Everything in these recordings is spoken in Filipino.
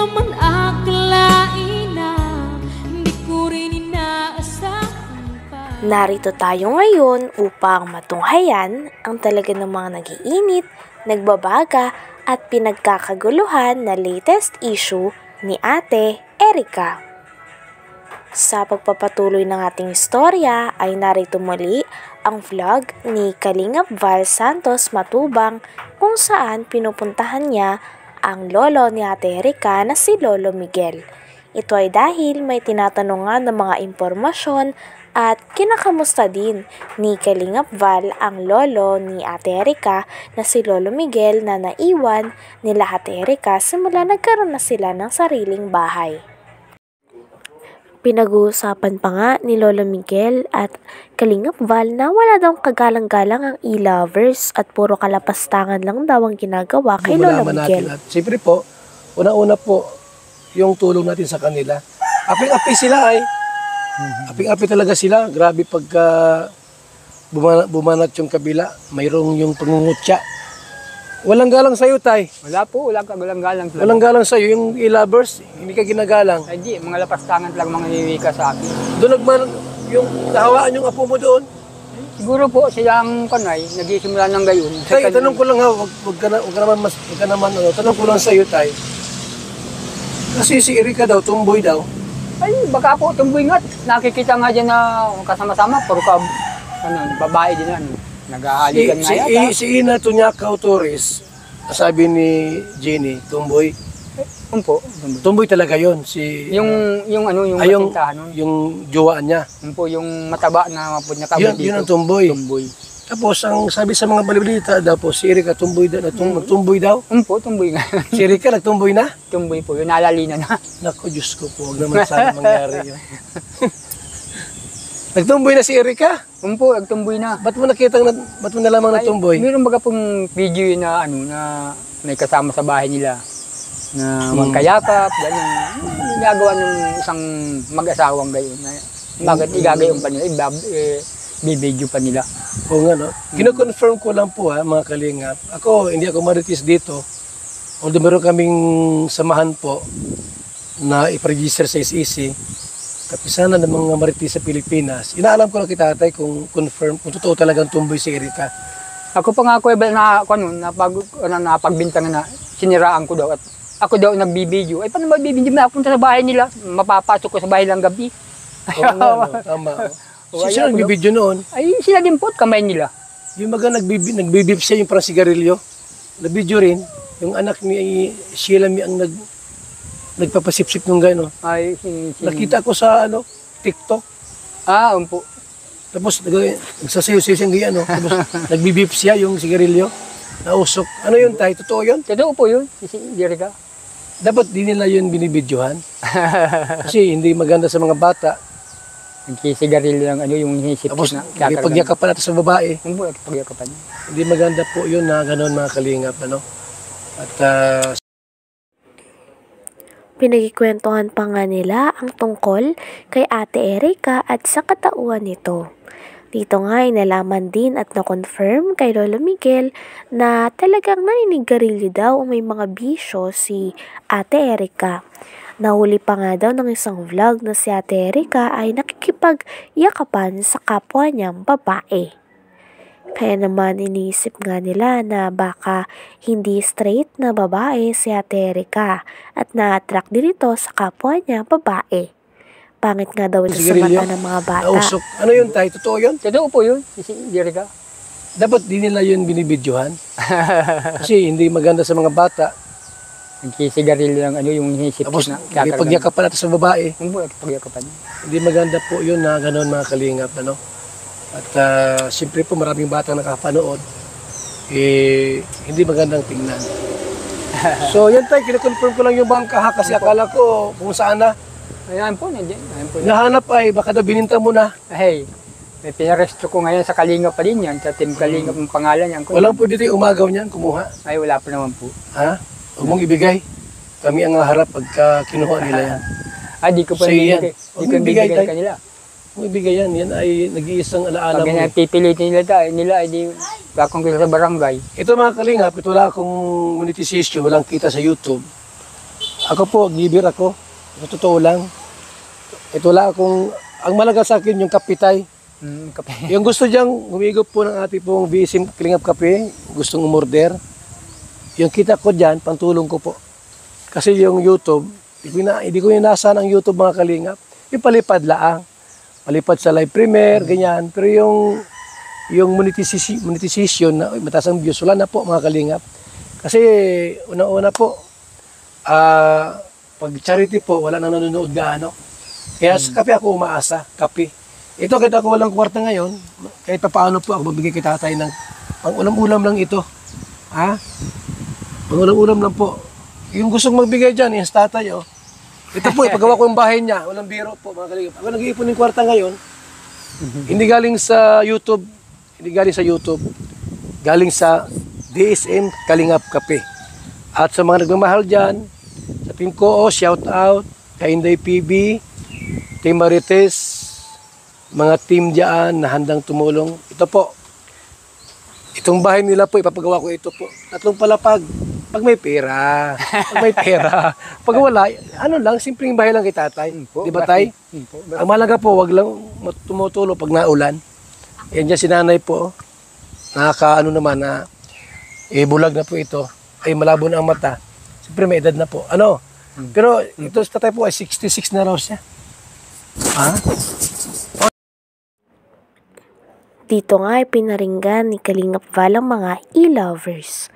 naman akalain na hindi ko rin inaasahan pa. Narito tayo ngayon upang matunghayan ang talaga ng mga nag-iinit, nagbabaga at pinagkakaguluhan na latest issue ni Ate Erica. Sa pagpapatuloy ng ating istorya ay narito muli ang vlog ni Kalingap Val Santos Matubang kung saan pinupuntahan niya ang lolo ni Ate Erica na si Lolo Miguel. Ito ay dahil may tinatanungan ng mga impormasyon at kinakamusta din ni Kalingap Val ang lolo ni Ate Erica na si Lolo Miguel na naiwan nila Ate Erica simula nagkaroon na sila ng sariling bahay. Pinag-uusapan pa nga ni Lolo Miguel at Kalingap Val na wala daw kagalang-galang ang e-lovers at puro kalapastangan lang daw ang ginagawa kay Lolo Miguel. Siyempre po, una-una po yung tulong natin sa kanila. Aping-api sila ay. Aping-api talaga sila. Grabe pagka bumanat yung kabila, mayroong yung pangungutya. Walang galang sa'yo, Tay. Wala po, walang galang. Walang galang sa'yo. Yung e-lovers, hindi ka ginagalang. Ay di, mga lapastangan lang mga niwika sa akin. Doon yung nahawaan yung apo mo doon. Siguro po silang kanay, nagsisimula ng gayon. Tay, tanong ko lang ha, wag ka naman, tanong ko lang sa'yo, Tay. Kasi si Erica daw, tumboy daw. Ay, baka po tumboy nga. Nakikita nga dyan na kasama-sama, puro ka, babae din yan. Nag-aalikan nga yata. Si Ina Tunyakaw Torres, sabi ni Jenny, tumboy. Tumboy. Tumboy talaga yon yung matintahan nun. Yung jowaan niya. Yung mataba na mapod niya kabit dito. Yun ang tumboy. Tapos, ang sabi sa mga balibalita daw po, si Erica tumboy daw. Tumboy daw? Tumboy nga. Si Erica nagtumboy na? Tumboy po, yun nalalina na. Naku, Diyos ko po, huwag naman sana mangyari yun. Nagtumboy na si Erica? Nagtumboy na. Ba't mo nalamang nagtumboy? Meron baga pong video na na may kasama sa bahay nila na magkayakap, gano'n. Ginagawa ng isang mag-asawang gayon. Bakit igagayon pa nila, bibidyo pa nila. Oo nga, no? Kino-confirm ko lang po ha, mga kalingap. Ako, hindi ako maritis dito. Although meron kaming samahan po na iparegister sa SEC, kapisanan ng mga maritis sa Pilipinas. Inaalam ko lang kita, Tatay, kung confirm, kung totoo talagang tumboy si Erica. Ako pa nga ako napagbintangan na siniraan ko daw at ako daw nagbibideo. Ay paano magbibideo na ako sa bahay nila? Mapapasok ko sa bahay lang gabi. Oo nga, tama. Sino nagbibideo noon? Ay sila din po, kamay nila. Yung mga nagbibip siya yung parang sigarilyo. Nabideo rin. Yung anak ni Sheila Mi ang nagpapasipsip nung gano'n. Ay, nakita ko sa TikTok. Umpo. Tapos nagsasayo-sayo siyang ganyan, Tapos nagbibip siya yung sigarilyo. Nausok. Ano yun, Tay? Totoo yun? Totoo po yun, si Erica. Dapat di nila yun binibidyohan. Kasi hindi maganda sa mga bata. Nagkisigarilyo lang yung hinisip tapos, na. Tapos pagyakapan natin sa babae. Pagyakapan. Hindi maganda po yun na gano'n mga kalingap, At Pinagkikwentuhan pa nga nila ang tungkol kay Ate Erica at sa katauhan nito. Dito nga ay nalaman din at na-confirm kay Lolo Miguel na talagang naninigarilyo daw o may mga bisyo si Ate Erica. Nahuli pa nga daw ng isang vlog na si Ate Erica ay nakikipagyakapan sa kapwa niyang babae. Kaya naman iniisip nga nila na baka hindi straight na babae si Ate Erica at na-attract din ito sa kapwa niya babae. Pangit nga daw ito sa mata ng mga bata. Nausok. Ano yun, Tay? Totoo yun? Totoo po yun, si Erica. Dapat di nila yun binibidyohan. Kasi hindi maganda sa mga bata. Nagkisigarilyo lang yung hinisip tapos, na. Tapos pagyakapan natin sa babae. Pagyakapan. Hindi maganda po yun na gano'n mga kalingap, At siyempre po maraming batang nakapanood, hindi magandang tingnan. So yan Tay, kinakonfirm ko lang yung bangka kasi akala ko kung saan na. Ayan po, nandiyan. Nahanap ay, baka daw bininta mo na. Hey, may pinaresto ko ngayon sa Kalingap pa din yan, sa Team Kalingap ang pangalan yan. Walang pwede tayo umagaw niyan, kumuha. Ay, wala pa naman po. Ha? Huwag mong ibigay. Kami ang harap pagka kinuha nila yan. Di ko pa ibigay. Di ko ibigay kanila. Kung ibigay yan, yan ay nag-iisang alaala mo. Pag pipilitin nila, hindi kakong kita sa barangay. Ito mga kalingap, ito wala akong monetization, walang kita sa YouTube. Ako po, giver ako. Sa totoo lang. Ito lang akong, ang malaga sa akin yung kapitay. Kape. Yung gusto diyang humigop po ng ating pong BSM Kalingap Kape, gustong umorder, yung kita ko dyan, pantulong ko po. Kasi yung YouTube, hindi ko inasahan ang YouTube mga Kalingap. Yung palipad laang. Palipad sa live premiere, ganyan. Pero yung monetization na mataas ang views, wala na po mga Kalingap. Kasi una-una po, pag charity po, wala nang nanonood gaano. Kaya sa kape ako umaasa, kape. Ito, kahit ako walang kwarta ngayon, kahit paano po ako magbigay kay tatay ng pang-ulam-ulam lang ito. Ha? Pang-ulam-ulam lang po. Yung gustong magbigay dyan, yung tatay, oh. Ito po, ipagawa ko yung bahay niya. Walang biro po, mga Kalingap. Ako nag-iipon ng kwarta ngayon. Hindi galing sa YouTube. Galing sa DSM Kalingap Kape. At sa mga nagmamahal dyan, sa Team Ko, shout out, kay Inday PB, Team Marites, mga team dyan na handang tumulong. Ito po, itong bahay nila po, ipapagawa ko ito po. 3 palapag. Pag may pera. Pag wala, ano lang, simpleng bahay lang kay tatay. Di ba tay? Ang malaga po, wag lang tumutulo pag naulan. Yan dyan si nanay po. Nakakaano naman na, bulag na po ito. Ay malabo na ang mata. Siyempre may edad na po. Ano? Pero ito sa tatay po ay 66 na raw siya. Ha? Dito nga ay pinaringgan ni Kalingap Val ang mga e-lovers.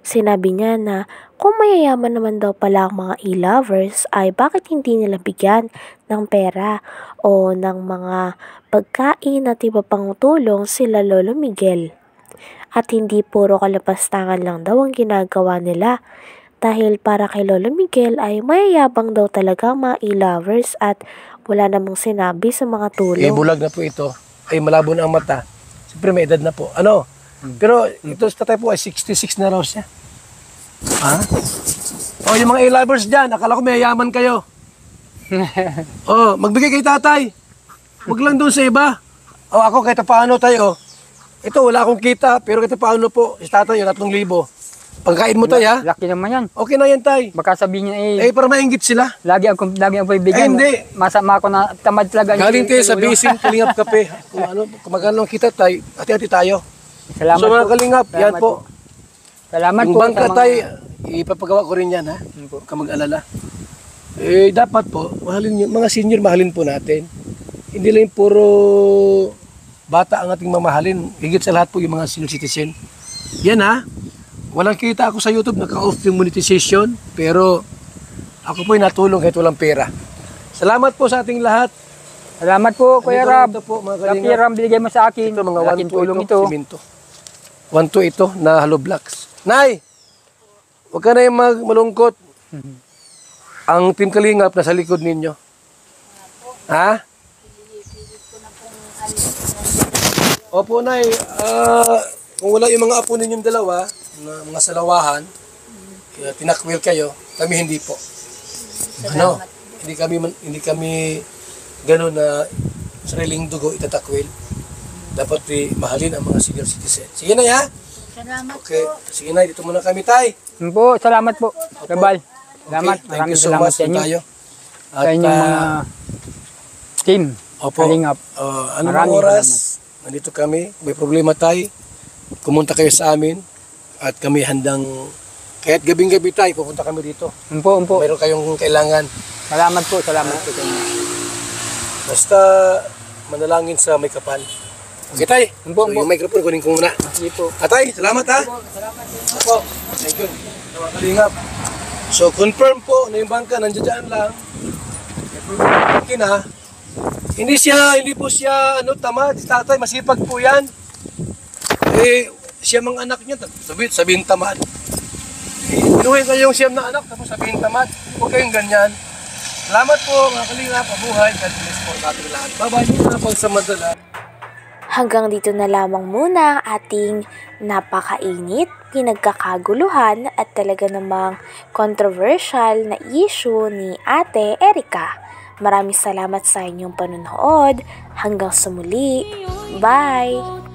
Sinabi niya na kung mayayaman naman daw pala ang mga e-lovers ay bakit hindi nila bigyan ng pera o ng mga pagkain at iba pang tulong sila Lolo Miguel. At hindi puro kalapastangan lang daw ang ginagawa nila dahil para kay Lolo Miguel ay mayayabang daw talaga ang mga e-lovers at wala namang sinabi sa mga tulong. Bulag na po ito. Ay malabo na ang mata. Siyempre may edad na po. Ano? Pero ito sa tatay po ay 66 na raw siya. Ha? O yung mga e-lovers dyan, akala ko may yaman kayo. Magbigay kay tatay. Huwag lang doon sa iba. Ako kahit paano tayo. Ito wala akong kita, pero kahit paano po, si tatay yung 3,000. Pagkain mo tayo ha? Laki naman yan. Okay na yan tay. Baka sabihin niya Para maingit sila. lagi ang bibigyan. Hindi. Masama ako na tamad talaga. Galing tayo sa BSM Kalingap Kape. Kung magkano ang kita tayo, hati-hati tayo. Salamat So mga po. Kalingap, yan po. Salamat Yung po. bangka sa mga- tayo, ipapagawa ko rin yan ha. Huwag ka mag-alala. Dapat po, mahalin yung mga senior, mahalin po natin. Hindi lang puro bata ang ating mamahalin. Higit sa lahat po yung mga senior citizen. Yan ha. Walang kita ako sa YouTube, naka-off yung monetization. Pero ako po natulong kahit walang pera. Salamat po sa ating lahat. Salamat po, Kuya Rab. Ito po, mga Sa Kalingap. pira ang binigay mo sa akin. Ito mga Laking tulong ito. Simento. 1-2 ito na hollow blocks. Nay! Huwag ka na yung malungkot. Ang Team Kalingap nasa likod ninyo. Ha? Opo, Nay. Kung wala yung mga apo ninyong dalawa, mga salawahan, tinakwil kayo, kami hindi po. Ano? Hindi kami gano'n na sariling dugo itatakwil. Dapat mahalin ang mga senior citizen. Sige na ya. Salamat Okay. Sige na, dito muna kami tay. Po, salamat po. Rabal. Salamat. Okay. Thank you so Salamat much sa inyo. tayo. Sa inyong mga team. Opo. Kalingap. Ano mga Maraming oras? Nandito kami. May problema tayo. Kumunta kayo sa amin. At kami handang, kahit gabing-gabi tayo, pupunta kami dito. Umpo. Mayroon kayong kailangan. Salamat po sa inyo. Basta manalangin sa may kapal. Okay tay? Umpo. Yung microphone, kunin ko muna. Sige po. Atay, salamat ha. Opo. Thank you. Mga Kalingap. So confirm po na yung bangka nandiyan lang. Ha. Hindi po siya tamad. Si tatay masipag po yan. Siya mga anak niya, sabihin tamad. Inuwi kayong siyam na anak, tapos sabihin tamad. Huwag kayong ganyan. Salamat po mga Kalingap, pabuhay. God bless po sa ating lahat. Bye-bye na pagsamantala. Hanggang dito na lamang muna ang ating napakainit, pinagkakaguluhan at talaga namang controversial na issue ni Ate Erica. Maraming salamat sa inyong panonood. Hanggang sa muli. Bye!